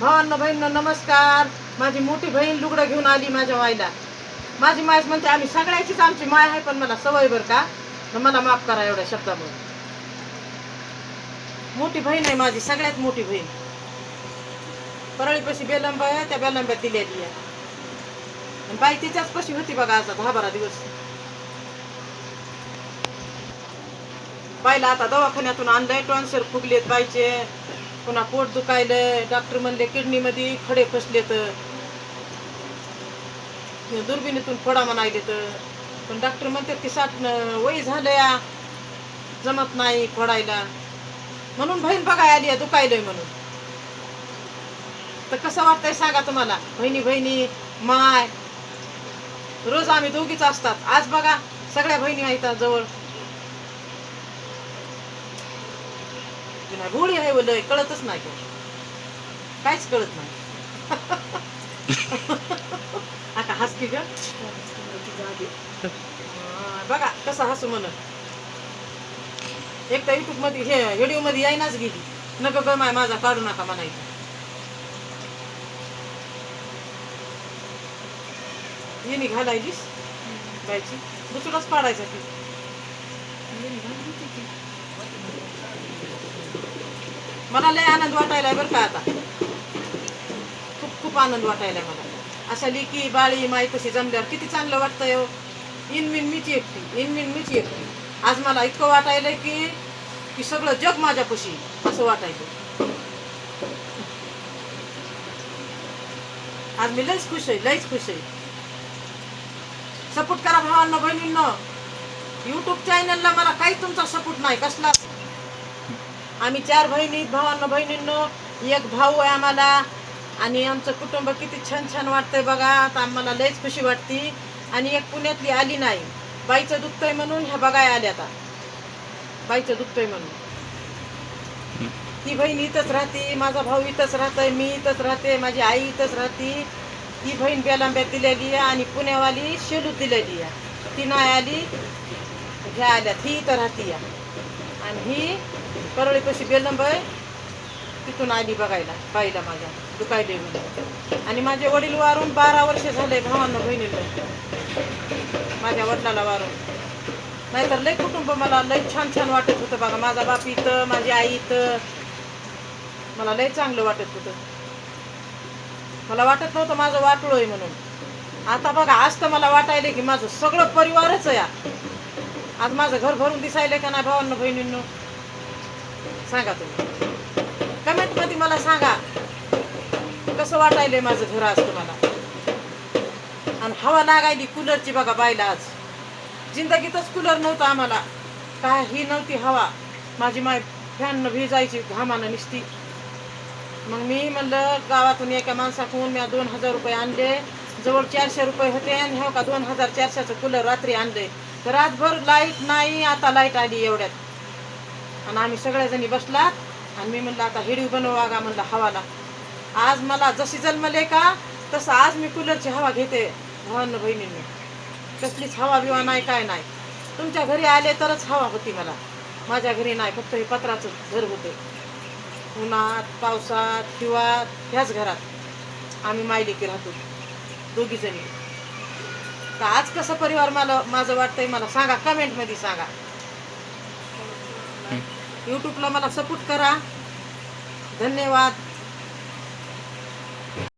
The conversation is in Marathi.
भावांना बहिणींनो नमस्कार. माझी मोठी बहीण लुगडं घेऊन आली माझ्या माईला. माझी माय म्हणते आम्ही सगळ्याचीच आमची माय आहे, पण मला सवय बरं का, तर मला माफ करा एवढ्या शब्दामुळे. मोठी बहीण आहे माझी, सगळ्यात मोठी बहीण. परळीपाशी बेलंब आहे, त्या बेलंब्यात दिलेली आहे. आणि बाई तिच्याच पशी होती बघा आता 10-12 दिवस. बाईला आता दवाखान्यातून आणलंय, टॉन्सर फुगलेत बाईचे, पुन्हा पोट दुखायलंय. डॉक्टर म्हणले किडनीमध्ये खडे फसले, तर दुर्बिणीतून फोडा म्हणायले, तर पण डॉक्टर म्हणते की वय झालं या, जमत नाही फोडायला. म्हणून बहीण बघाय आली आहे दुखायलंय म्हणून. तर कसं वाटतंय सांगा तुम्हाला? बहिणी बहिणी माय रोज आम्ही दोघीच असतात. आज बघा सगळ्या बहिणी आहेत जवळ. भोळी आहे लय, कळतच नाही काहीच कळत नाही. आता हसकी ग, बघा कसं हसू म्हणत. एक तर युट्यूब मध्ये हे व्हिडिओ मध्ये यायनाच गेली. नका ग माय माझा काढू नका म्हणायचं. येणी घालायलीस बायची दुसराच पाडायचा ती. मला लय आनंद वाटायलाय बरं का आता. खूप खूप आनंद वाटायलाय मला. अशा लिकी बाळी माई कशी जमल्यावर किती चांगलं वाटतंय हो. इनमिन मीच एकटी. आज मला इतकं वाटायलंय की की सगळं जग माझ्यापाशी असं वाटायचं. आज मी लयच खुश आहे. सपोर्ट करा भावांना बहिणींना. युट्यूब चॅनलला मला काही तुमचा सपोर्ट नाही कसला. आम्ही 4 बहिणी भावांना बहिणींनो. एक भाऊ आहे आम्हाला. आणि आमचं कुटुंब किती छान छान वाटतंय बघा. आता आम्हाला लयच खुशी वाटती. आणि एक पुण्यातली आली नाही, बाईचं दुखतंय म्हणून ह्या बघाय आल्या. आता बाईचं दुखतंय म्हणून ती बहीण इथंच राहते, माझा भाऊ इथंच राहतोय, मी इथंच राहते, माझी आई इथंच राहते. ती बहीण बेलांब्यात दिलेली आहे आणि पुण्यावाली शेलूत दिलेली आहे. ती नाही आली, ह्या आल्यात. ही इथं राहते आणि ही परळीपाशी बेलंब आहे, तिथून आली बघायला बाईला माझ्या दुखायले म्हणून. आणि माझे वडील वारून 12 वर्ष झाले भावांना बहिणीला. माझ्या वडिलाला वारून. नाहीतर लय कुटुंब मला लय छान छान वाटत होतं बघा. माझा बाप इथं, माझी आई इथं. मला लय चांगलं वाटत होतं. मला वाटत नव्हतं माझं वाटोळ आहे म्हणून. आता बघा आज तर मला वाटायले की माझं सगळं परिवारच आहे. आज माझं घर भरून दिसायले का नाही भावांना बहिणींनो? सांगा तुम्ही कमेंट मध्ये, मला सांगा कसं वाटायलंय माझं घर आज तुम्हाला. आणि हवा लागायली कूलरची बघा बायला. आज जिंदगीतच कूलर नव्हतं आम्हाला, काय ही नव्हती हवा. माझी माय फॅन भिजायची घामानं निसती. मग मी म्हणलं गावातून एका माणसाकडून मी 2000 रुपये आणले. जवळ 400 रुपये होते. आणि हो का 2400चं कूलर रात्री आणले. तर रातभर लाईट नाही, आता लाईट आली एवढ्यात. आणि आम्ही सगळ्याजणी बसलात. आणि मी म्हणलं आता हिडीव बनवा का म्हणलं हवाला. आज मला जशी जन्मले का तसं आज मी कूलरची हवा घेते भावांना बहिणींनी. कसलीच हवा बिवा नाही, काय नाही. तुमच्या घरी आले तरच हवा होती मला. माझ्या घरी नाही, फक्त हे पत्राचं घर होते. उन्हात पावसात हिवात ह्याच घरात आम्ही मायलेकी राहतो दोघी जणी. तर आज कसं परिवार मला माझं वाटतंय मला सांगा, कमेंटमध्ये सांगा. यूट्यूबला मला सपोर्ट करा. धन्यवाद.